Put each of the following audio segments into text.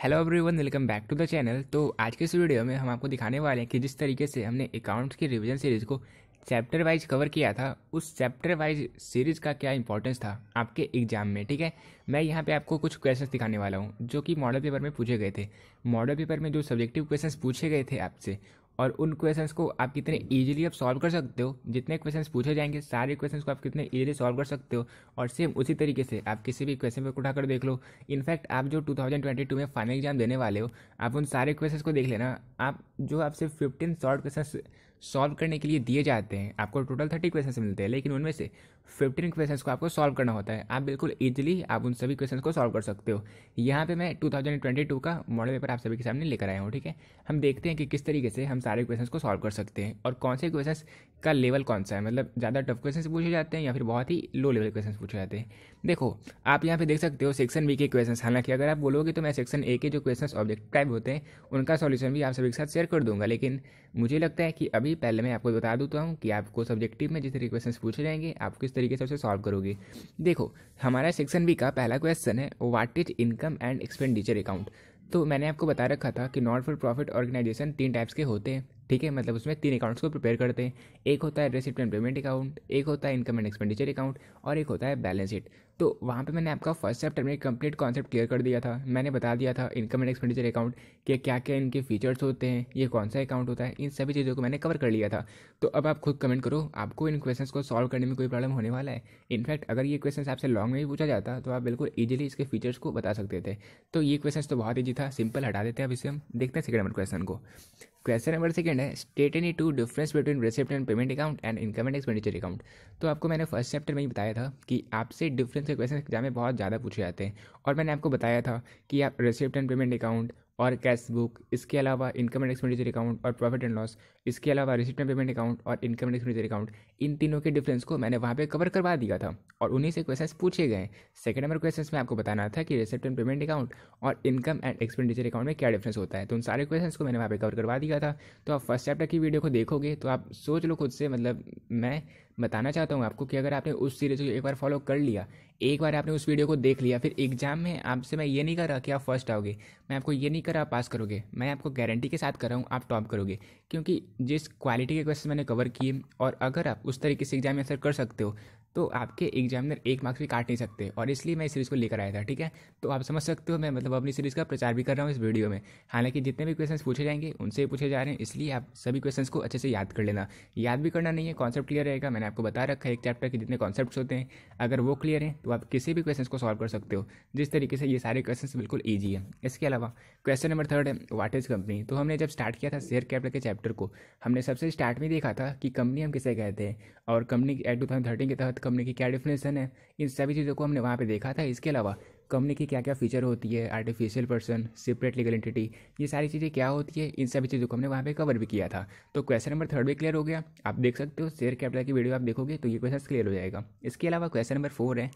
Hello everyone, welcome back to the channel. तो आज के इस वीडियो में हम आपको दिखाने वाले हैं कि जिस तरीके से हमने अकाउंट्स की रिवीजन सीरीज़ को चैप्टर वाइज कवर किया था, उस चैप्टर वाइज सीरीज़ का क्या इंपॉर्टेंस था आपके एग्जाम में। ठीक है, मैं यहाँ पे आपको कुछ क्वेश्चंस दिखाने वाला हूँ जो कि मॉडल पेपर में पूछे गए थे। मॉडल पेपर में जो सब्जेक्टिव क्वेश्चंस पूछे गए थे आपसे, और उन क्वेश्चंस को आप कितने इजीली आप सॉल्व कर सकते हो। जितने क्वेश्चंस पूछे जाएंगे सारे क्वेश्चंस को आप कितने इजीली सॉल्व कर सकते हो, और सेम उसी तरीके से आप किसी भी क्वेश्चन पेपर उठाकर देख लो। इनफैक्ट आप जो 2022 में फाइनल एग्जाम देने वाले हो, आप उन सारे क्वेश्चंस को देख लेना। आप जो आपसे 15 शॉर्ट क्वेश्चंस सॉल्व करने के लिए दिए जाते हैं, आपको टोटल 30 क्वेश्चंस मिलते हैं, लेकिन उनमें से 15 क्वेश्चंस को आपको सॉल्व करना होता है। आप बिल्कुल इजीली आप उन सभी क्वेश्चंस को सॉल्व कर सकते हो। यहाँ पे मैं 2022 का मॉडल पेपर आप सभी के सामने लेकर आया हूँ। ठीक है, हम देखते हैं कि किस तरीके से हम सारे क्वेश्चंस को सॉल्व कर सकते हैं और कौन से क्वेश्चंस का लेवल कौन सा है, मतलब ज़्यादा टफ क्वेश्चन पूछे जाते हैं या फिर बहुत ही लो लेवल क्वेश्चन पूछे जाते हैं। देखो, आप यहाँ पे देख सकते हो सेक्शन बी के क्वेश्चंस। हालांकि अगर आप बोलोगे तो मैं सेक्शन ए के जो क्वेश्चंस ऑब्जेक्टिव टाइप होते हैं उनका सॉल्यूशन भी आप सभी के साथ शेयर कर दूंगा, लेकिन मुझे लगता है कि अभी पहले मैं आपको बता देता हूँ कि आपको सब्जेक्टिव में जिस तरीके क्वेश्चन पूछे जाएंगे आप किस तरीके से उसे सॉल्व करोगे। देखो, हमारा सेक्शन बी का पहला क्वेश्चन है, what is income and expenditure account. तो मैंने आपको बता रखा था कि not for profit organisation 3 types के होते हैं। ठीक है, मतलब उसमें 3 अकाउंट्स को प्रिपेयर करते हैं। एक होता है रिसिप्ट एंड पेमेंट अकाउंट, एक होता है इनकम एंड एक्सपेंडिचर अकाउंट, और एक होता है बैलेंस शीट। तो वहाँ पे मैंने आपका फर्स्ट चैप्टर में कंप्लीट कॉन्सेप्ट क्लियर कर दिया था। मैंने बता दिया था इनकम एंड एक्सपेंडिचर अकाउंट के क्या क्या इनके फीचर्स होते हैं, ये कौन सा अकाउंट होता है, इन सभी चीज़ों को मैंने कवर कर लिया था। तो अब आप खुद कमेंट करो, आपको इन क्वेश्चंस को सॉल्व करने में कोई प्रॉब्लम होने वाला है। इनफैक्ट अगर ये क्वेश्चन आपसे लॉन्ग में भी पूछा जाता तो आप बिल्कुल ईजिली इसके फीचर्स को बता सकते थे। तो ये क्वेश्चन तो बहुत ईजी था, सिंपल, हटा देते हैं। अब इसे हम देखते हैं सेकंड नंबर क्वेश्चन को। क्वेश्चन नंबर सेकंड है, state any two difference between receipt and payment account and income and expenditure account. तो आपको मैंने फर्स्ट चैप्टर में ही बताया था कि आपसे डिफरेंस के क्वेश्चन एग्जाम में बहुत ज़्यादा पूछे जाते हैं, और मैंने आपको बताया था कि आप रिसिप्ट एंड पेमेंट अकाउंट और कैश बुक, इसके अलावा इनकम एंड एक्सपेंडिचर अकाउंट और प्रॉफिट एंड लॉस, इसके अलावा रिसिप्ट एंड पेमेंट अकाउंट और इनकम एंड एक्सपेंडिचर अकाउंट, इन तीनों के डिफरेंस को मैंने वहाँ पे कवर करवा दिया था, और उन्हीं से क्वेश्चंस पूछे गए। सेकंड नंबर क्वेश्चन में आपको बताना था कि रिसिप्ट एंड पेमेंट अकाउंट और इनकम एंड एक्सपेंडिचर अकाउंट में क्या डिफरेंस होता है। तो उन सारे क्वेश्चंस को मैंने वहाँ पे कवर करवा दिया था। तो आप फर्स्ट चैप्टर की वीडियो को देखोगे तो आप सोच लो खुद से, मतलब मैं बताना चाहता हूँ आपको कि अगर आपने उस सीरीज को एक बार फॉलो कर लिया, एक बार आपने उस वीडियो को देख लिया, फिर एग्जाम में आपसे मैं ये नहीं कर रहा कि आप फर्स्ट आओगे, मैं आपको ये नहीं कर रहा आप पास करोगे, मैं आपको गारंटी के साथ कर रहा हूँ आप टॉप करोगे। क्योंकि जिस क्वालिटी के क्वेश्चन मैंने कवर किए, और अगर आप उस तरीके से एग्जाम में आंसर कर सकते हो तो आपके एग्जामिनर 1 मार्क्स भी काट नहीं सकते, और इसलिए मैं इस सीरीज़ को लेकर आया था। ठीक है, तो आप समझ सकते हो मैं मतलब अपनी सीरीज़ का प्रचार भी कर रहा हूँ इस वीडियो में। हालांकि जितने भी क्वेश्चंस पूछे जाएंगे उनसे ही पूछे जा रहे हैं, इसलिए आप सभी क्वेश्चंस को अच्छे से याद कर लेना। याद भी करना नहीं है, कॉन्सेप्ट क्लियर रहेगा। मैंने आपको बता रखा है एक चैप्टर के जितने कॉन्सेप्ट्स होते हैं, अगर वो क्लियर हैं तो आप किसी भी क्वेश्चन को सॉल्व कर सकते हो। जिस तरीके से ये सारे क्वेश्चन बिल्कुल ईजी है। इसके अलावा क्वेश्चन नंबर थर्ड है, व्हाट इज कंपनी। तो हमने जब स्टार्ट किया था शेयर कैपिटल के चैप्टर को, हमने सबसे स्टार्ट में देखा था कि कंपनी हम किसे कहते हैं, और कंपनी एक्ट 2013 के तहत कंपनी की क्या डिफिनेशन है, इन सभी चीज़ों को हमने वहाँ पे देखा था। इसके अलावा कंपनी की क्या क्या फीचर होती है, artificial person, separate legal entity, ये सारी चीज़ें क्या होती है, इन सभी चीज़ों को हमने वहाँ पे कवर भी किया था। तो क्वेश्चन नंबर थर्ड भी क्लियर हो गया। आप देख सकते हो शेयर कैपिटल की वीडियो आप देखोगे तो ये क्वेश्चन क्लियर हो जाएगा। इसके अलावा क्वेश्चन नंबर 4 है,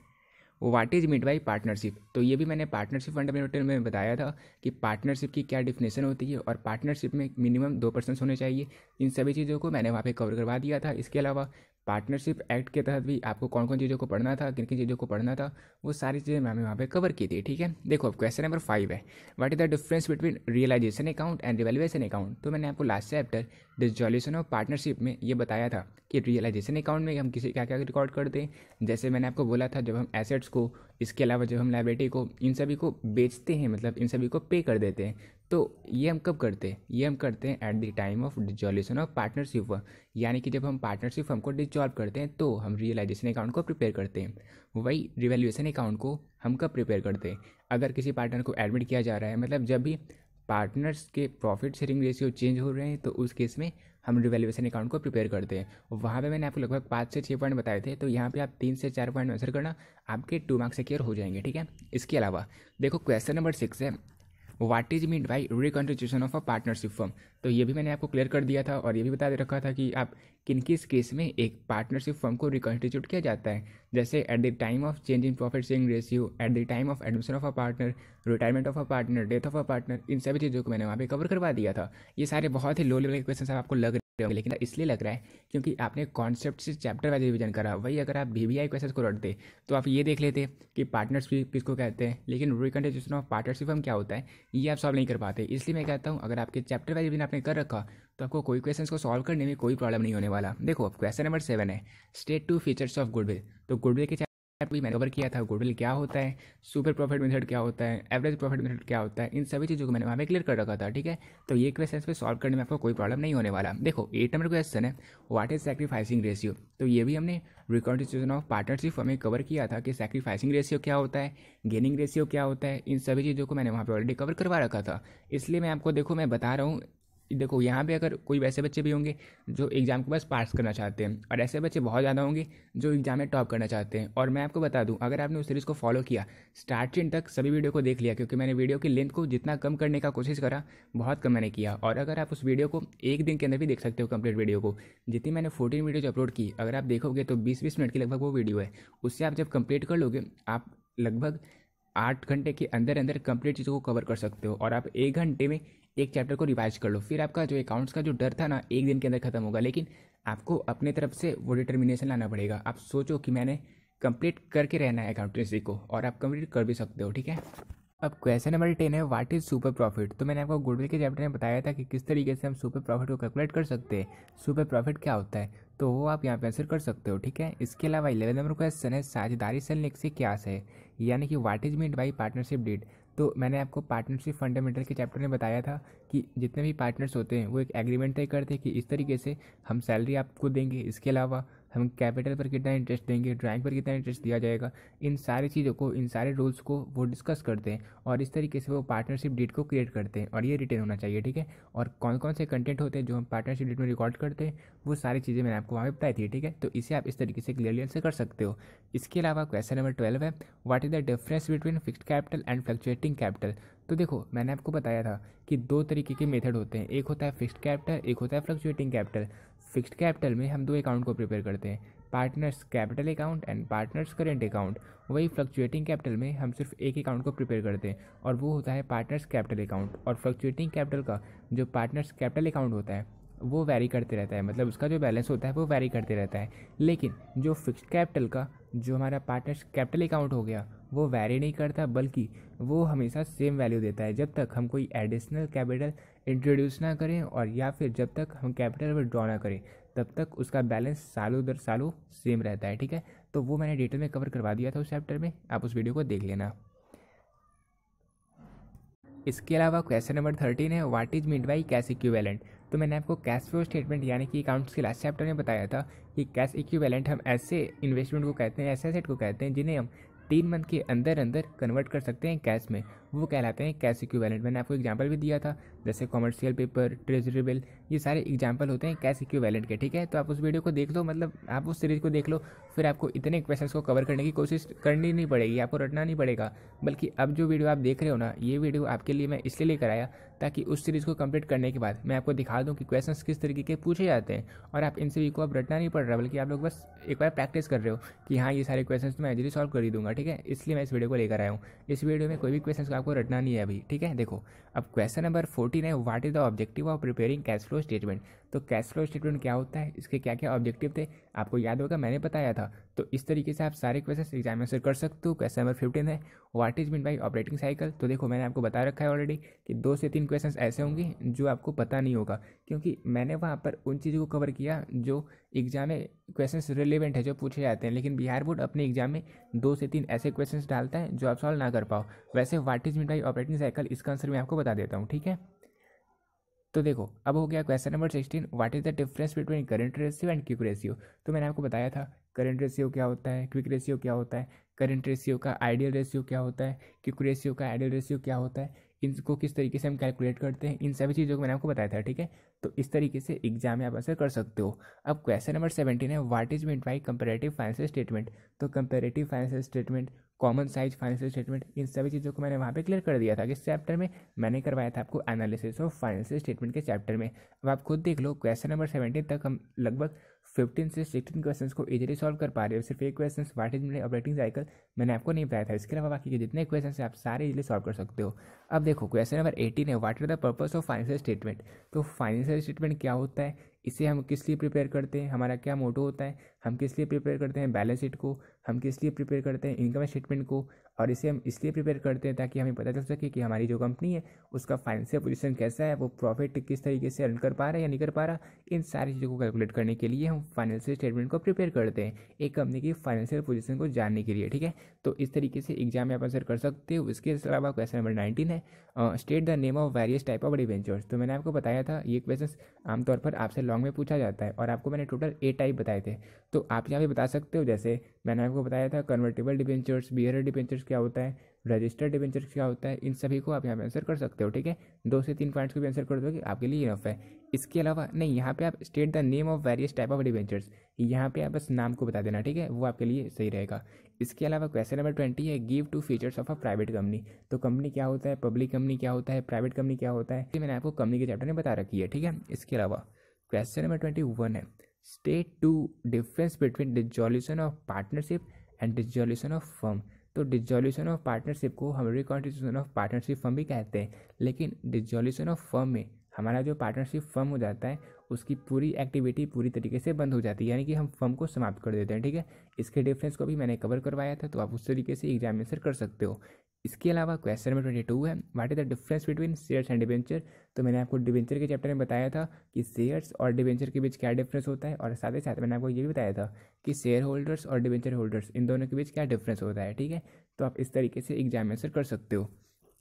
what is mean by partnership. तो ये भी मैंने पार्टनरशिप फंडामेंटल में बताया था कि पार्टनरशिप की क्या डिफिनेशन होती है, और पार्टनरशिप में मिनिमम 2 पर्सन होने चाहिए। इन सभी चीज़ों को मैंने वहाँ पे कवर करवा दिया था। इसके अलावा पार्टनरशिप एक्ट के तहत भी आपको कौन कौन चीज़ों को पढ़ना था, किन किन चीज़ों को पढ़ना था, वो सारी चीज़ें मैंने वहाँ पे कवर की थी। ठीक है, देखो अब क्वेश्चन नंबर 5 है, what is the difference between realisation account and revaluation account. तो मैंने आपको last chapter dissolution of partnership में ये बताया था कि रियलाइजेशन अकाउंट में हम किसी क्या क्या रिकॉर्ड करते हैं। जैसे मैंने आपको बोला था, जब हम एसेट्स को, इसके अलावा जब हम लायबिलिटी को, इन सभी को बेचते हैं, मतलब इन सभी को पे कर देते हैं, तो ये हम कब करते हैं, ये हम करते हैं eight the time of dissolution of partnership. यानी कि जब हम पार्टनरशिप फर्म को डिसॉल्व करते हैं तो हम रियलाइजेशन अकाउंट को प्रिपेयर करते हैं। वही रिवैल्यूएशन अकाउंट को हम कब प्रिपेयर करते हैं, अगर किसी पार्टनर को एडमिट किया जा रहा है, मतलब जब भी पार्टनर्स के प्रॉफिट शेयरिंग रेशियो चेंज हो रहे हैं, तो उस केस में हम रिवैल्यूएशन अकाउंट को प्रिपेयर करते हैं। वहाँ पे मैंने आपको लगभग 5 से 6 पॉइंट बताए थे, तो यहाँ पे आप 3 से 4 पॉइंट आंसर करना, आपके 2 मार्क्स सिक्योर हो जाएंगे। ठीक है, इसके अलावा देखो क्वेश्चन नंबर 6 है, what is mean by reconstitution of a partnership firm. तो ये भी मैंने आपको क्लियर कर दिया था, और ये भी बता दे रखा था कि आप किन किस केस में एक पार्टनरशिप फर्म को रिकॉन्स्टिट्यूट किया जाता है। जैसे at the time of change in profit sharing ratio, at the time of admission of a partner, retirement of a partner, death of a partner, इन सभी चीज़ों को मैंने वहाँ पे कवर करवा दिया था। ये सारे बहुत ही लो लेवल के क्वेश्चन आपको लग लेकिन इसलिए लग रहा है क्योंकि आपने कॉन्सेप्ट से चैप्टर वाइज रिवीजन करा। वही अगर आप VBI क्वेश्चन को रटते तो आप ये देख लेते कि पार्टनरशिप किसको कहते हैं, लेकिन रिकंसिडरेशन ऑफ पार्टनरशिप हम क्या होता है ये आप सॉल्व नहीं कर पाते। इसलिए मैं कहता हूँ अगर आपके चैप्टर वाइज रिवीजन आपने कर रखा तो आपको कोई क्वेश्चन को सॉल्व करने में कोई प्रॉब्लम नहीं होने वाला। देखो अब क्वेश्चन नंबर 7 है, स्टेट 2 फीचर्स ऑफ गुडविल। तो गुडविल के भी मैंने कवर किया था, गुडविल क्या होता है, सुपर प्रॉफिट मेथड क्या होता है, एवरेज प्रॉफिट मेथड क्या होता है, इन सभी चीज़ों को मैंने वहाँ पे क्लियर कर रखा था। ठीक है, तो ये क्वेश्चन पे सॉल्व करने में आपको कोई प्रॉब्लम नहीं होने वाला। देखो 8 नंबर क्वेश्चन है, व्हाट इज सैक्रिफाइसिंग रेशियो। तो ये भी हमने रिकॉन्स्टिट्यूशन ऑफ पार्टनरशिप हमें कवर किया था कि सैक्रिफाइसिंग रेशियो क्या होता है, गेनिंग रेशियो क्या होता है, इन सभी चीज़ों को मैंने वहाँ पे ऑलरेडी कवर करवा रखा था। इसलिए मैं आपको देखो मैं बता रहा हूँ। देखो यहाँ पे अगर कोई वैसे बच्चे भी होंगे जो एग्ज़ाम को बस पास करना चाहते हैं और ऐसे बच्चे बहुत ज़्यादा होंगे जो एग्ज़ाम में टॉप करना चाहते हैं। और मैं आपको बता दूं अगर आपने उस सीरीज़ को फॉलो किया, स्टार्ट से एंड तक सभी वीडियो को देख लिया, क्योंकि मैंने वीडियो की लेंथ को जितना कम करने का कोशिश करा बहुत कम मैंने किया। और अगर आप उस वीडियो को एक दिन के अंदर भी देख सकते हो कंप्लीट वीडियो को, जितनी मैंने 14 वीडियोज अपलोड की, अगर आप देखोगे तो 20-20 मिनट की लगभग वो वीडियो है। उससे आप जब कंप्लीट कर लोगे आप लगभग 8 घंटे के अंदर अंदर कंप्लीट चीज़ों को कवर कर सकते हो। और आप 1 घंटे में एक चैप्टर को रिवाइज कर लो, फिर आपका जो अकाउंट्स का जो डर था ना एक दिन के अंदर खत्म होगा। लेकिन आपको अपने तरफ से वो डिटर्मिनेशन लाना पड़ेगा। आप सोचो कि मैंने कंप्लीट करके रहना है अकाउंटेंसी को, और आप कंप्लीट कर भी सकते हो। ठीक है, अब क्वेश्चन नंबर 10 है, व्हाट इज सुपर प्रॉफिट। तो मैंने आपको गुडविल के चैप्टर में बताया था कि किस तरीके से हम सुपर प्रॉफिट को कैलकुलेट कर सकते हैं, सुपर प्रॉफिट क्या होता है, तो वो आप यहाँ पे आंसर कर सकते हो। ठीक है, इसके अलावा 11 नंबर क्वेश्चन है, साझेदारी संलेख से क्या है, यानी कि what is mean by partnership deed. तो मैंने आपको पार्टनरशिप फंडामेंटल के चैप्टर में बताया था कि जितने भी पार्टनर्स होते हैं वो एक एग्रीमेंट तय करते हैं कि इस तरीके से हम सैलरी आपको देंगे, इसके अलावा हम कैपिटल पर कितना इंटरेस्ट देंगे, ड्राइंग पर कितना इंटरेस्ट दिया जाएगा, इन सारी चीज़ों को, इन सारे रूल्स को वो डिस्कस करते हैं और इस तरीके से वो पार्टनरशिप डीड को क्रिएट करते हैं। और ये रिटेन होना चाहिए। ठीक है, और कौन कौन से कंटेंट होते हैं जो हम पार्टनरशिप डीड में रिकॉर्ड करते हैं वो सारी चीज़ें मैंने आपको वहाँ पर बताई थी। ठीक है, तो इसे आप इस तरीके से क्लियरली आंसर कर सकते हो। इसके अलावा क्वेश्चन नंबर 12 है, what is the difference between fixed capital and fluctuating capital. तो देखो मैंने आपको बताया था कि 2 तरीके के मेथड होते हैं, एक होता है फिक्स्ड कैपिटल, एक होता है फ्लक्चुएटिंग कैपिटल। फिक्स्ड कैपिटल में हम 2 अकाउंट को प्रिपेयर करते हैं, partners capital account and partners current account. वही फ्लक्चुएटिंग कैपिटल में हम सिर्फ एक अकाउंट को प्रिपेयर करते हैं और वो होता है पार्टनर्स कैपिटल अकाउंट। और फ्लक्चुएटिंग कैपिटल का जो पार्टनर्स कैपिटल अकाउंट होता है वो वैरी करते रहता है, मतलब उसका जो बैलेंस होता है वो वैरी करते रहता है। लेकिन जो फिक्स्ड कैपिटल का जो हमारा पार्टनर्स कैपिटल अकाउंट हो गया वो वैरी नहीं करता, बल्कि वो हमेशा सेम वैल्यू देता है जब तक हम कोई एडिशनल कैपिटल इंट्रोड्यूस ना करें और या फिर जब तक हम कैपिटल विड्रॉ ना करें, तब तक उसका बैलेंस सालों दर सालों सेम रहता है। ठीक है, तो वो मैंने डिटेल में कवर करवा दिया था उस चैप्टर में, आप उस वीडियो को देख लेना। इसके अलावा क्वेश्चन नंबर 13 है, what is mean by cash equivalent. तो मैंने आपको कैश फ्लो स्टेटमेंट यानी कि अकाउंट्स के लास्ट चैप्टर में बताया था कि कैश इक्विवेलेंट हम ऐसे इन्वेस्टमेंट को कहते हैं, ऐसे एसेट को कहते हैं जिन्हें हम 3 मंथ के अंदर अंदर कन्वर्ट कर सकते हैं कैश में, वो कहलाते हैं कैश इक्विवेलेंट। मैंने आपको एग्जांपल भी दिया था, जैसे कमर्शियल पेपर, ट्रेजरी बिल, ये सारे एग्जांपल होते हैं कैश इक्विवेलेंट के। ठीक है, तो आप उस वीडियो को देख लो, मतलब आप उस सीरीज़ को देख लो, फिर आपको इतने क्वेश्चंस को कवर करने की कोशिश करनी नहीं पड़ेगी, आपको रटना नहीं पड़ेगा। बल्कि अब जो वीडियो आप देख रहे हो ना, ये वीडियो आपके लिए मैं इसलिए लेकर आया ताकि उस सीरीज़ को कंप्लीट करने के बाद मैं आपको दिखा दूं कि क्वेश्चंस किस तरीके के पूछे जाते हैं, और आप इन सभी को अब रटना नहीं पड़ रहा, बल्कि आप लोग बस एक बार प्रैक्टिस कर रहे हो कि हाँ ये सारे क्वेश्चंस तो मैं इजीली सॉल्व कर ही दूंगा। ठीक है, इसलिए मैं इस वीडियो को लेकर आया हूँ। इस वीडियो में कोई भी क्वेश्चन को आपको रटना नहीं है अभी। ठीक है, देखो अब क्वेश्चन नंबर 14 है, what is the objective of preparing cash flow statement. तो कैश फ्लो स्टेटमेंट क्या होता है, इसके क्या क्या ऑब्जेक्टिव थे, आपको याद होगा मैंने बताया था। तो इस तरीके से आप सारे क्वेश्चन एग्जाम में आंसर कर सकते हो। क्वेश्चन नंबर 15 है, what is mean by operating cycle. तो देखो मैंने आपको बता रखा है ऑलरेडी कि 2 से 3 क्वेश्चन ऐसे होंगे जो आपको पता नहीं होगा, क्योंकि मैंने वहाँ पर उन चीज़ों को कवर किया जो एग्जाम में क्वेश्चंस रिलेवेंट है, जो पूछे जाते हैं। लेकिन बिहार बोर्ड अपने एग्जाम में 2 से 3 ऐसे क्वेश्चंस डालता है जो आप सॉल्व ना कर पाओ। वैसे what is mean by operating cycle, इसका आंसर मैं आपको बता देता हूँ। ठीक है, तो देखो अब हो गया question number 16, what is the difference between current ratio and quick ratio. तो मैंने आपको बताया था करंट रेशियो क्या होता है, क्विक रेशियो क्या होता है, करंट रेशियो का आइडियल रेशियो क्या होता है, क्विक रेशियो का आइडियल रेशियो क्या होता है, इनको किस तरीके से हम कैलकुलेट करते हैं, इन सभी चीज़ों को मैंने आपको बताया था। ठीक है, तो इस तरीके से एग्जाम में आप आंसर कर सकते हो। अब क्वेश्चन नंबर 17 है, what is mean by comparative financial statement. तो comparative financial statement, common size financial statement, इन सभी चीज़ों को मैंने वहाँ पे क्लियर कर दिया था। किस चैप्टर में, मैंने करवाया था आपको एनालिसिस ऑफ फाइनेंशियल स्टेटमेंट के चैप्टर में। अब आप खुद देख लो क्वेश्चन नंबर 17 तक हम लगभग 15 से 16 क्वेश्चंस को इजीली सॉल्व कर पा रहे हो। सिर्फ एक question what is mean operating cycle मैंने आपको नहीं बताया था, इसके अलावा बाकी के जितने क्वेश्चन हैं आप सारे इजीली सॉल्व कर सकते हो। अब देखो क्वेश्चन नंबर 18 है, what is the purpose of financial statement. तो फाइनेंशियल स्टेटमेंट क्या होता है, इसे हम किस लिए प्रिपेयर करते हैं, हमारा क्या मोटो होता है, हम किस लिए प्रिपेयर करते हैं बैलेंस शीट को, हम किस लिए प्रिपेयर करते हैं इनकम स्टेटमेंट को, और इसे हम इसलिए प्रिपेयर करते हैं ताकि हमें पता चल सके कि हमारी जो कंपनी है उसका फाइनेंशियल पोजीशन कैसा है, वो प्रॉफिट किस तरीके से अर्न कर पा रहा है या नहीं कर पा रहा। इन सारी चीज़ों को कैलकुलेट करने के लिए हम फाइनेंशियल स्टेटमेंट को प्रिपेयर करते हैं एक कंपनी की फाइनेंशियल पोजीशन को जानने के लिए, ठीक है। तो इस तरीके से एग्जाम में आप आंसर कर सकते हो। इसके अलावा क्वेश्चन नंबर 19 है, state the name of various type of debentures. तो मैंने आपको बताया था ये क्वेश्चन आमतौर पर आपसे लॉन्ग में पूछा जाता है और आपको मैंने टोटल 8 टाइप बताए थे। तो आप यहाँ पे बता सकते हो, जैसे मैंने आपको बताया था कन्वर्टेबल डिवेंचर्स, बियरर डिवेंचर्स क्या होता है, रजिस्टर्ड डिवेंचर्स क्या होता है, इन सभी को आप यहाँ पे आंसर कर सकते हो, ठीक है। 2 से 3 पॉइंट्स को भी आंसर कर दोगे आपके लिए इनफ है। इसके अलावा नहीं, यहाँ पे आप state the name of various type of debentures, यहाँ पे आप बस नाम को बता देना, ठीक है, वो आपके लिए सही रहेगा। इसके अलावा क्वेश्चन नंबर 20 है, give 2 features of a private company. तो कंपनी क्या होता है, पब्लिक कंपनी क्या होता है, प्राइवेट कंपनी क्या होता है, ये मैंने आपको कंपनी के चैप्टर में बता रखी है, ठीक है। इसके अलावा क्वेश्चन नंबर 21 है, state 2 difference between dissolution of partnership and dissolution of firm. तो डिसॉल्यूशन ऑफ पार्टनरशिप को हम रिकॉन्स्टिट्यूशन ऑफ पार्टनरशिप फर्म भी कहते हैं, लेकिन डिसॉल्यूशन ऑफ फर्म में हमारा जो पार्टनरशिप फर्म हो जाता है उसकी पूरी एक्टिविटी पूरी तरीके से बंद हो जाती है, यानी कि हम फर्म को समाप्त कर देते हैं, ठीक है। इसके डिफरेंस को भी मैंने कवर करवाया था, तो आप उस तरीके से एग्जाम में आंसर कर सकते हो। इसके अलावा क्वेश्चन नंबर 22 है, what is the difference between shares and debenture. तो मैंने आपको डिवेंचर के चैप्टर में बताया था कि शेयर्स और डिवेंचर के बीच क्या डिफरेंस होता है, और साथ ही साथ मैंने आपको ये भी बताया था कि शेयर होल्डर्स और डिवेंचर होल्डर्स इन दोनों के बीच क्या डिफरेंस होता है, ठीक है। तो आप इस तरीके से एग्जाम में आंसर कर सकते हो।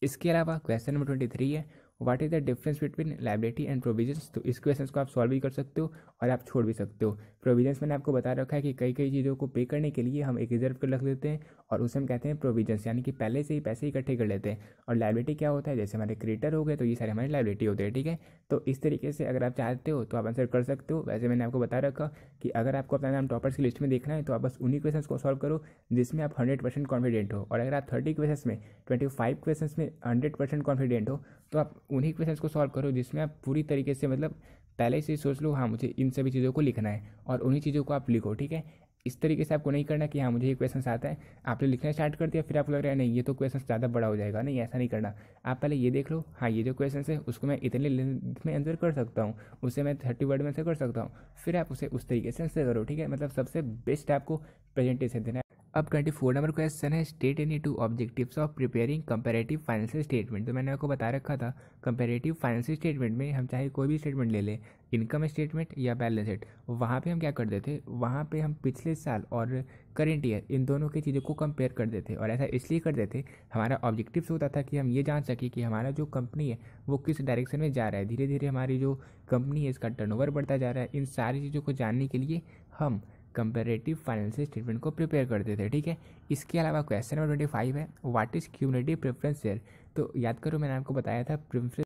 इसके अलावा क्वेश्चन नंबर 23 है, what is the difference between liability and provisions. तो इस क्वेश्चन को आप सॉल्व भी कर सकते हो और आप छोड़ भी सकते हो। प्रोविजंस मैंने आपको बता रखा है कि कई कई चीज़ों को पे करने के लिए हम एक रिजर्व कर रख देते हैं और उसे हम कहते हैं प्रोविजंस, यानी कि पहले से ही पैसे इकट्ठे कर लेते हैं। और लायबिलिटी क्या होता है, जैसे हमारे क्रेडिटर हो गए तो ये सारे हमारे लायबिलिटी होते हैं, ठीक है। तो इस तरीके से अगर आप चाहते हो तो आप आंसर कर सकते हो। वैसे मैंने आपको बता रखा कि अगर आपको अपना नाम टॉपर्स की लिस्ट में देखना है तो आप बस उन्हीं क्वेश्चन को सॉल्व करो जिसमें आप 100% कॉन्फिडेंट हो, और अगर आप 30 क्वेश्चन में 25 क्वेश्चन में 100% कॉन्फिडेंट हो तो आप उन्हीं क्वेश्चन को सॉल्व करो जिसमें आप पूरी तरीके से मतलब पहले से ही सोच लो हाँ मुझे इन सभी चीज़ों को लिखना है, और उन्हीं चीज़ों को आप लिखो, ठीक है। इस तरीके से आपको नहीं करना कि हाँ मुझे ये क्वेश्चन आता है, आपने लिखना स्टार्ट कर दिया, फिर आपको लग रहा है नहीं ये तो क्वेश्चन ज़्यादा बड़ा हो जाएगा, नहीं ऐसा नहीं करना। आप पहले ये देख लो हाँ ये जो क्वेश्चन है उसको मैं इतने लेंथ में आंसर कर सकता हूँ, उसे मैं 30 वर्ड में आंसर कर सकता हूँ, फिर आप उसे उस तरीके से आंसर करो, ठीक है। मतलब सबसे बेस्ट आपको प्रेजेंटेशन देना है। अब 24 नंबर क्वेश्चन है, state any 2 objectives of preparing comparative financial statement. तो मैंने आपको बता रखा था कंपैरेटिव फाइनेंशियल स्टेटमेंट में हम चाहे कोई भी स्टेटमेंट ले लें, इनकम स्टेटमेंट या बैलेंस शीट, वहाँ पे हम क्या करते थे, वहाँ पे हम पिछले साल और करेंट ईयर इन दोनों की चीज़ों को कंपेयर कर देते। और ऐसा इसलिए कर देते, हमारा ऑब्जेक्टिव्स होता था कि हम ये जान सके कि हमारा जो कंपनी है वो किस डायरेक्शन में जा रहा है, धीरे धीरे हमारी जो कंपनी है इसका टर्नओवर बढ़ता जा रहा है। इन सारी चीज़ों को जानने के लिए हम कंपैरेटिव फाइनेंशियल स्टेटमेंट को प्रिपेयर करते थे, ठीक है। इसके अलावा क्वेश्चन नंबर 25 है, what is cumulative preference share. तो याद करो मैंने आपको बताया था प्रेफरेंस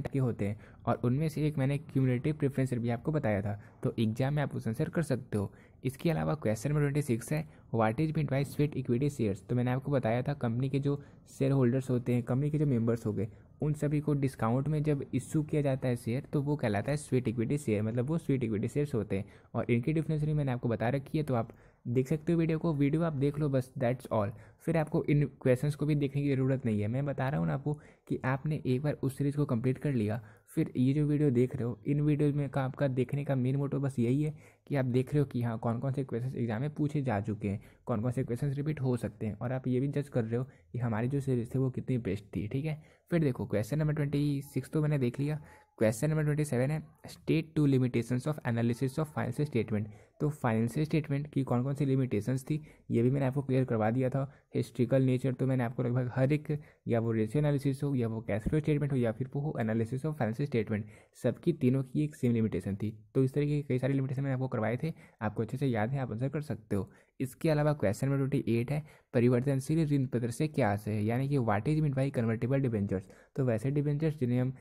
के होते हैं और उनमें से एक मैंने क्यूमुलेटिव प्रेफरेंस शेयर भी आपको बताया था, तो एग्जाम में आप उस आंसर कर सकते हो। इसके अलावा क्वेश्चन नंबर 26 है, what is mean by sweat equity shares. तो मैंने आपको बताया था कंपनी के जो शेयर होल्डर्स होते हैं, कंपनी के जो मेंबर्स हो गए, उन सभी को डिस्काउंट में जब इशू किया जाता है शेयर तो वो कहलाता है स्वेट इक्विटी शेयर, मतलब वो स्वेट इक्विटी शेयर्स होते हैं। और इनकी डिफरेंस भी मैंने आपको बता रखी है, तो आप देख सकते हो वीडियो आप देख लो बस, दैट्स ऑल। फिर आपको इन क्वेश्चंस को भी देखने की ज़रूरत नहीं है, मैं बता रहा हूँ ना आपको कि आपने एक बार उस सीरीज़ को कंप्लीट कर लिया, फिर ये जो वीडियो देख रहे हो इन वीडियो में का आपका देखने का मेन मोटिव बस यही है कि आप देख रहे हो कि हाँ कौन कौन से क्वेश्चन एग्जाम में पूछे जा चुके हैं, कौन कौन से क्वेश्चन रिपीट हो सकते हैं, और आप ये भी जज कर रहे हो कि हमारी जो सीरीज थी वो कितनी बेस्ट थी, ठीक है। फिर देखो क्वेश्चन नंबर 26 तो मैंने देख लिया। क्वेश्चन नंबर 27 है, state 2 limitations of analysis of financial statement. तो फाइनेंशियल स्टेटमेंट की कौन कौन सी लिमिटेशंस थी ये भी मैंने आपको क्लियर करवा दिया था। हिस्ट्रिकल नेचर तो मैंने आपको लगभग हर एक, या वो रेशियो एनालिसिस हो या वो कैश फ्लो स्टेटमेंट हो या फिर वो एनालिसिस ऑफ फाइनेंशियल स्टेटमेंट, सबकी तीनों की एक सेम लिमिटेशन थी। तो इस तरीके के कई सारे लिमिटेशन मैंने आपको करवाए थे, आपको अच्छे से याद है, आप आंसर कर सकते हो। इसके अलावा क्वेश्चन नंबर 28 है, परिवर्तनशील ऋण पत्र से क्या आशय है, यानी कि what is mean by convertible debentures. तो वैसे डिबेंचर्स जिन्हें हम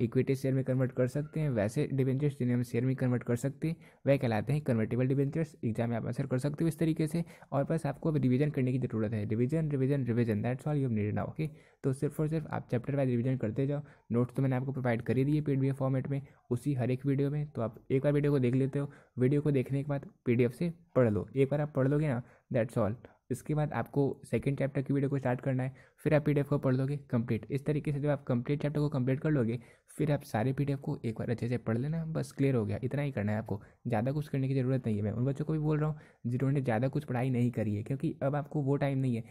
इक्विटी शेयर में कन्वर्ट कर सकते हैं, वैसे डिबेंचर्स जिन्हें हम शेयर में कन्वर्ट कर सकते हैं वह कहलाते हैं कन्वर्टेबल डिबेंचर्स। एग्जाम में आप आंसर कर सकते हो इस तरीके से। और बस आपको अब रिवीजन करने की जरूरत है, revision revision revision, that's all you need now, okay. तो सिर्फ और सिर्फ आप चैप्टर वाइज रिवीजन करते जाओ। नोट्स तो मैंने आपको प्रोवाइड कर ही दिए PDF फॉर्मेट में उसी हर एक वीडियो में, तो आप एक बार वीडियो को देख लेते हो, वीडियो को देखने के बाद PDF से पढ़ लो, एक बार आप पढ़ लोगे ना, दैट्स ऑल, इसके बाद आपको सेकंड चैप्टर की वीडियो को स्टार्ट करना है, फिर आप पीडीएफ को पढ़ लोगे कंप्लीट। इस तरीके से जब आप कंप्लीट चैप्टर को कंप्लीट कर लोगे, फिर आप सारे पीडीएफ को एक बार अच्छे से पढ़ लेना, बस क्लियर हो गया। इतना ही करना है आपको, ज़्यादा कुछ करने की ज़रूरत नहीं है। मैं उन बच्चों को भी बोल रहा हूँ जिन्होंने ज़्यादा कुछ पढ़ाई नहीं करी है, क्योंकि अब आपको वो टाइम नहीं है।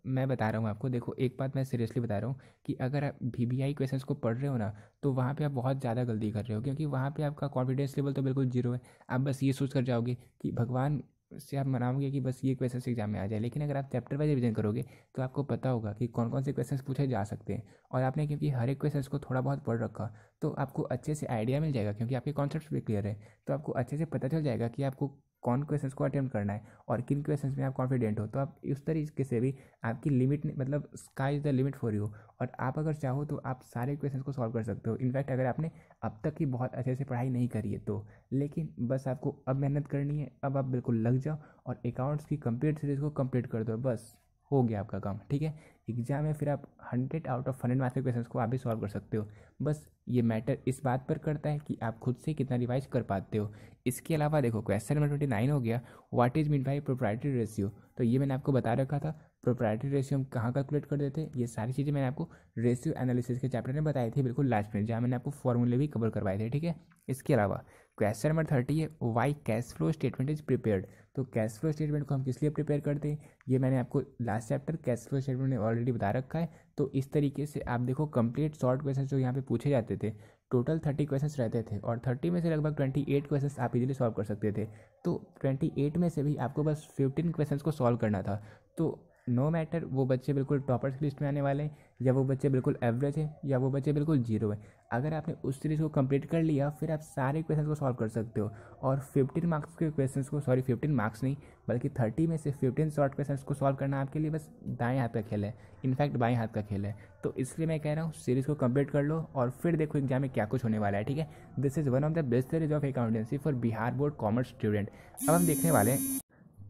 मैं बता रहा हूँ आपको, देखो एक बात मैं सीरियसली बता रहा हूँ कि अगर आप VBI क्वेश्चंस को पढ़ रहे हो ना, तो वहाँ पे आप बहुत ज़्यादा गलती कर रहे हो, क्योंकि वहाँ पे आपका कॉन्फिडेंस लेवल तो बिल्कुल जीरो है। आप बस ये सोच कर जाओगे कि भगवान से आप मनाओगे कि बस ये क्वेश्चन एग्जाम में आ जाए। लेकिन अगर आप चैप्टर वाइज रिविजन करोगे तो आपको पता होगा कि कौन कौन से क्वेश्चंस पूछे जा सकते हैं, और आपने क्योंकि हर एक क्वेश्चंस को थोड़ा बहुत पढ़ रखा, तो आपको अच्छे से आइडिया मिल जाएगा, क्योंकि आपके कॉन्सेप्ट्स भी क्लियर है। तो आपको अच्छे से पता चल जाएगा कि आपको कौन क्वेश्चंस को अटेम्प्ट करना है और किन क्वेश्चंस में आप कॉन्फिडेंट हो। तो आप उस तरीके से भी आपकी लिमिट, मतलब sky is the limit for you, और आप अगर चाहो तो आप सारे क्वेश्चंस को सॉल्व कर सकते हो। इनफैक्ट अगर आपने अब तक की बहुत अच्छे से पढ़ाई नहीं करी है तो, लेकिन बस आपको अब मेहनत करनी है। अब आप बिल्कुल लग जाओ और अकाउंट्स की कंप्लीट सीरीज़ को कंप्लीट कर दो, बस हो गया आपका काम, ठीक है। एग्जाम में फिर आप 100 आउट ऑफ 100 मार्क्स के क्वेश्चंस को आप भी सॉल्व कर सकते हो। बस ये मैटर इस बात पर करता है कि आप खुद से कितना रिवाइज कर पाते हो। इसके अलावा देखो, क्वेश्चन नंबर 29 हो गया, what is mean by proprietary ratio. तो ये मैंने आपको बता रखा था, प्रोप्राइटरी रेशियो हम कहाँ कैलकुलेट कर देते हैं। ये सारी चीज़ें मैंने आपको रेशियो एनालिसिस के चैप्टर में बताई थी बिल्कुल लास्ट में, जहाँ मैंने आपको फॉर्मूले भी कवर करवाए थे, ठीक है। इसके अलावा क्वेश्चन नंबर 30 है, why cash flow statement is prepared. तो कैश फ्लो स्टेटमेंट को हम किस लिए प्रिपेयर करते हैं, ये मैंने आपको last chapter cash flow statement में ऑलरेडी बता रखा है। तो इस तरीके से आप देखो, कंप्लीट शॉर्ट क्वेश्चन जो यहाँ पे पूछे जाते थे, टोटल 30 क्वेश्चंस रहते थे, और 30 में से लगभग 28 क्वेश्चंस आप इजीली सॉल्व कर सकते थे। तो 28 में से भी आपको बस 15 क्वेश्चंस को सॉल्व करना था। तो नो मैटर वो बच्चे बिल्कुल टॉपर्स की लिस्ट में आने वाले हैं, या वो बच्चे बिल्कुल एवरेज है, या वो बच्चे बिल्कुल जीरो है, अगर आपने उस सीरीज़ को कंप्लीट कर लिया, फिर आप सारे क्वेश्चन को सॉल्व कर सकते हो। और 15 मार्क्स के क्वेश्चन को, सॉरी 15 मार्क्स नहीं बल्कि 30 में से 15 शॉर्ट क्वेश्चन को सॉल्व करना आपके लिए बस दाएं हाथ का खेल है, इनफैक्ट बाएं हाथ का खेल है। तो इसलिए मैं कह रहा हूँ सीरीज़ को कंप्लीट कर लो और फिर देखो एग्जाम में क्या कुछ होने वाला है, ठीक है। This is one of the best series of accountancy for Bihar board commerce student. अब हम देखने वाले हैं,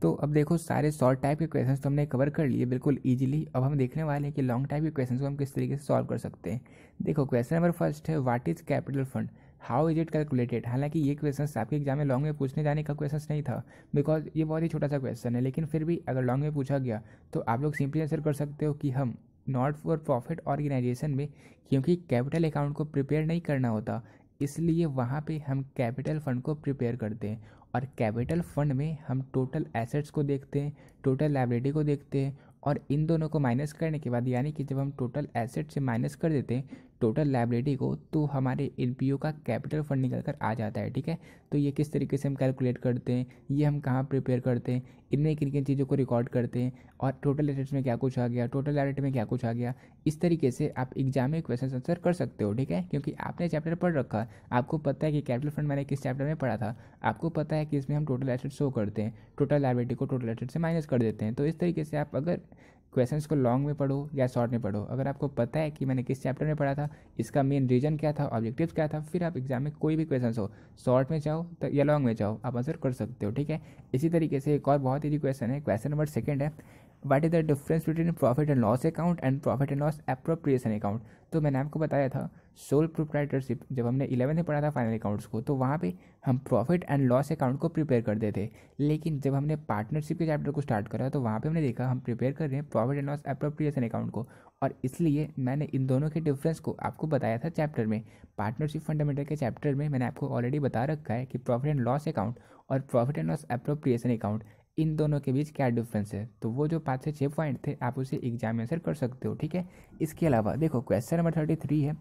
तो अब देखो सारे शॉर्ट टाइप के क्वेश्चंस तो हमने कवर कर लिए बिल्कुल इजीली। अब हम देखने वाले हैं कि लॉन्ग टाइप के क्वेश्चंस को हम किस तरीके से सॉल्व कर सकते हैं। देखो क्वेश्चन नंबर फर्स्ट है, what is capital fund, how is it calculated. हालांकि ये क्वेश्चन आपके एग्जाम में लॉन्ग में पूछने जाने का क्वेश्चन नहीं था, बिकॉज ये बहुत ही छोटा सा क्वेश्चन है, लेकिन फिर भी अगर लॉन्ग में पूछा गया तो आप लोग सिंपली आंसर कर सकते हो कि हम नॉट फॉर प्रॉफिट ऑर्गेनाइजेशन में, क्योंकि कैपिटल अकाउंट को प्रिपेयर नहीं करना होता, इसलिए वहाँ पे हम कैपिटल फंड को प्रिपेयर करते हैं। और कैपिटल फंड में हम टोटल एसेट्स को देखते हैं, टोटल लायबिलिटी को देखते हैं, और इन दोनों को माइनस करने के बाद, यानी कि जब हम टोटल एसेट से माइनस कर देते हैं टोटल लायबिलिटी को, तो हमारे एनपीओ का कैपिटल फंड निकल कर आ जाता है, ठीक है। तो ये किस तरीके से हम कैलकुलेट करते हैं, ये हम कहाँ प्रिपेयर करते हैं, इनमें किन किन चीज़ों को रिकॉर्ड करते हैं, और टोटल एसेट्स में क्या कुछ आ गया, टोटल लायबिलिटी में क्या कुछ आ गया, इस तरीके से आप एग्जाम में क्वेश्चन आंसर कर सकते हो, ठीक है। क्योंकि आपने चैप्टर पढ़ रखा, आपको पता है कि कैपिटल फंड मैंने किस चैप्टर में पढ़ा था, आपको पता है कि इसमें हम टोटल एसेट शो करते हैं, टोटल लायबिलिटी को टोटल एसेट से माइनस कर देते हैं। तो इस तरीके से आप अगर क्वेश्चंस को लॉन्ग में पढ़ो या शॉर्ट में पढ़ो, अगर आपको पता है कि मैंने किस चैप्टर में पढ़ा था, इसका मेन रीजन क्या था, ऑब्जेक्टिव्स क्या था, फिर आप एग्जाम में कोई भी क्वेश्चन हो, शॉर्ट में चाहो या लॉन्ग में चाहो, आप आंसर कर सकते हो, ठीक है। इसी तरीके से एक और बहुत ईजी क्वेश्चन है, क्वेश्चन नंबर सेकंड है, what is the difference between profit and loss account and profit and loss appropriation account. तो मैंने आपको बताया था सोल प्रोप्राइटरशिप, जब हमने 11th में पढ़ा था फाइनल अकाउंट्स को, तो वहाँ पे हम प्रॉफिट एंड लॉस अकाउंट को प्रिपेयर करते थे। लेकिन जब हमने पार्टनरशिप के चैप्टर को स्टार्ट करा तो वहाँ पे हमने देखा हम प्रिपेयर कर रहे हैं profit and loss appropriation account को, और इसलिए मैंने इन दोनों के डिफरेंस को आपको बताया था चैप्टर में। पार्टनरशिप फंडामेंटल के चैप्टर में मैंने आपको ऑलरेडी बता रखा है कि प्रॉफिट एंड लॉस अकाउंट और profit and loss appropriation account, इन दोनों के बीच क्या डिफरेंस है। तो वो जो 5 से 6 पॉइंट थे आप उसे एग्जाम में आंसर कर सकते हो, ठीक है। इसके अलावा देखो क्वेश्चन नंबर 33 है,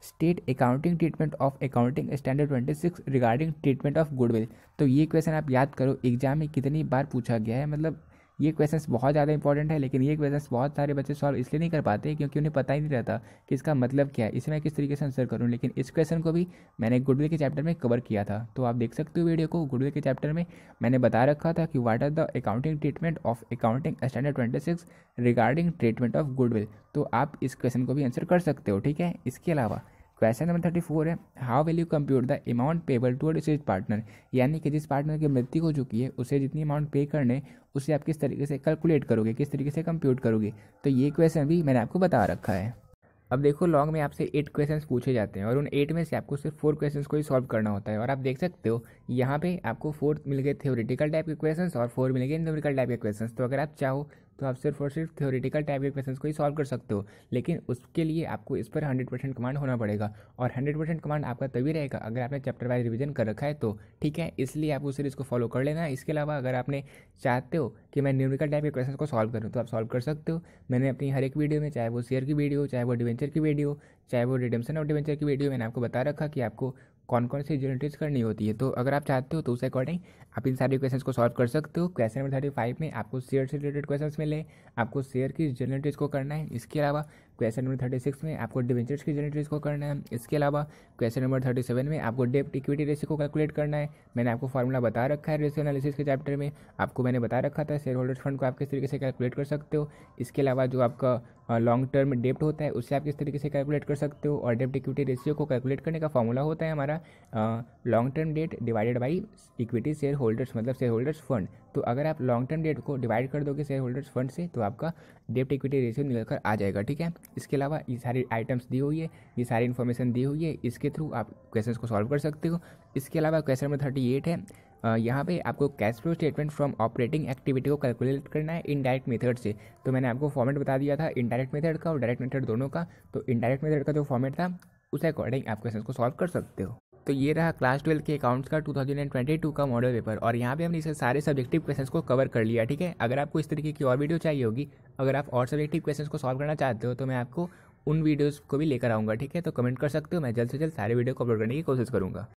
state accounting treatment of accounting standard 26 regarding treatment of goodwill. तो ये क्वेश्चन आप याद करो एग्जाम में कितनी बार पूछा गया है, मतलब ये क्वेश्चंस बहुत ज़्यादा इंपॉर्टेंट है, लेकिन ये क्वेश्चंस बहुत सारे बच्चे सॉल्व इसलिए नहीं कर पाते क्योंकि उन्हें पता ही नहीं रहता कि इसका मतलब क्या है, इसे मैं किस तरीके से आंसर करूँ। लेकिन इस क्वेश्चन को भी मैंने गुडविल के चैप्टर में कवर किया था, तो आप देख सकते हो वीडियो को। गुडविल के चैप्टर में मैंने बता रखा था कि what are the accounting treatment of accounting standard 26 regarding treatment of goodwill. तो आप इस क्वेश्चन को भी आंसर कर सकते हो, ठीक है। इसके अलावा क्वेश्चन नंबर 34 है, how will you compute the amount payable to a deceased partner. यानी कि जिस पार्टनर की मृत्यु हो चुकी है उसे जितनी अमाउंट पे करने, उसे आप किस तरीके से कैलकुलेट करोगे, किस तरीके से कंप्यूट करोगे। तो ये क्वेश्चन भी मैंने आपको बता रखा है। अब देखो लॉन्ग में आपसे 8 क्वेश्चंस पूछे जाते हैं और उन 8 में से आपको सिर्फ 4 क्वेश्चंस को ही सॉल्व करना होता है। और आप देख सकते हो यहाँ पे आपको 4 मिल गए थ्योरेटिकल टाइप के क्वेश्चंस और 4 मिल गए न्यूमेरिकल टाइप के क्वेश्चंस। तो अगर आप चाहो तो आप सिर्फ और सिर्फ थ्योरेटिकल टाइप के क्वेश्चंस को ही सॉल्व कर सकते हो, लेकिन उसके लिए आपको इस पर 100% कमांड होना पड़ेगा। और 100% कमांड आपका तभी रहेगा अगर आपने चैप्टर वाइज रिवीजन कर रखा है तो, ठीक है। इसलिए आप उस सीरीज़ को फॉलो कर लेना। इसके अलावा अगर आपने चाहते हो कि मैं न्यूमेरिकल टाइप के क्वेश्चन को सॉल्व करूँ तो आप सॉल्व कर सकते हो। मैंने अपनी हर एक वीडियो में, चाहे वो शेयर की वीडियो, चाहे वो डिवेंचर की वीडियो, चाहे वो रिडेम्पशन ऑफ डिवेंचर की वीडियो, मैंने आपको बता रखा कि आपको कौन कौन सी जनरेटिव्स करनी होती है। तो अगर आप चाहते हो तो उस अकॉर्डिंग आप इन सारे क्वेश्चंस को सॉल्व कर सकते हो। क्वेश्चन नंबर 35 में आपको शेयर से रिलेटेड क्वेश्चंस मिले, आपको शेयर की जनरेटिव्स को करना है। इसके अलावा क्वेश्चन नंबर 36 में आपको डिवेंचर्स की जनरेटिव्स को करना है। इसके अलावा क्वेश्चन नंबर 37 में आपको डेब्ट इक्विटी रेशियो को कैलकुलेट करना है। मैंने आपको फॉर्मूला बता रखा है रेशियो एनालिसिस के चैप्टर में, आपको मैंने बता रखा था शेयर होल्डर्स फंड को आप किस तरीके से कैलकुलेट कर सकते हो। इसके अलावा जो आपका लॉन्ग टर्म डेब्ट होता है उससे आप किस तरीके से कैलकुलेट कर सकते हो। और डेब्ट इक्विटी रेशियो को कैलकुलेट करने का फॉर्मूला होता है हमारा long term debt divided by equity share holders, मतलब शेयर होल्डर्स फंड। तो अगर आप लॉन्ग टर्म डेट को डिवाइड कर दोगे शेयर होल्डर्स फंड से तो आपका डेब्ट इक्विटी रेशियो निकल कर आ जाएगा, ठीक है। इसके अलावा ये सारी आइटम्स दी हुई है, ये सारी इन्फॉर्मेशन दी हुई है, इसके थ्रू आप क्वेश्चंस को सॉल्व कर सकते हो। इसके अलावा क्वेश्चन नंबर 38 है, यहाँ पे आपको cash flow statement from operating activity को कैलकुलेट करना है इनडायरेक्ट मेथड से। तो मैंने आपको फॉर्मेट बता दिया था इनडायरेक्ट मेथड का और डायरेक्ट मेथड दोनों का। तो इनडायरेक्ट मेथड का जो फॉर्मेट था उस अकॉर्डिंग आप क्वेश्चन को सॉल्व कर सकते हो। तो ये रहा क्लास 12 के अकाउंट्स का 2022 का मॉडल पेपर। और यहाँ पे हमने इसे सारे सब्जेक्टिव क्वेश्चंस को कवर कर लिया, ठीक है। अगर आपको इस तरीके की और वीडियो चाहिए होगी, अगर आप और सब्जेक्टिव क्वेश्चंस को सॉल्व करना चाहते हो तो मैं आपको उन वीडियोज़ को भी लेकर आऊँगा, ठीक है। तो कमेंट कर सकते हो, मैं जल्द से जल्द सारे वीडियो को अपलोड करने की कोशिश करूँगा।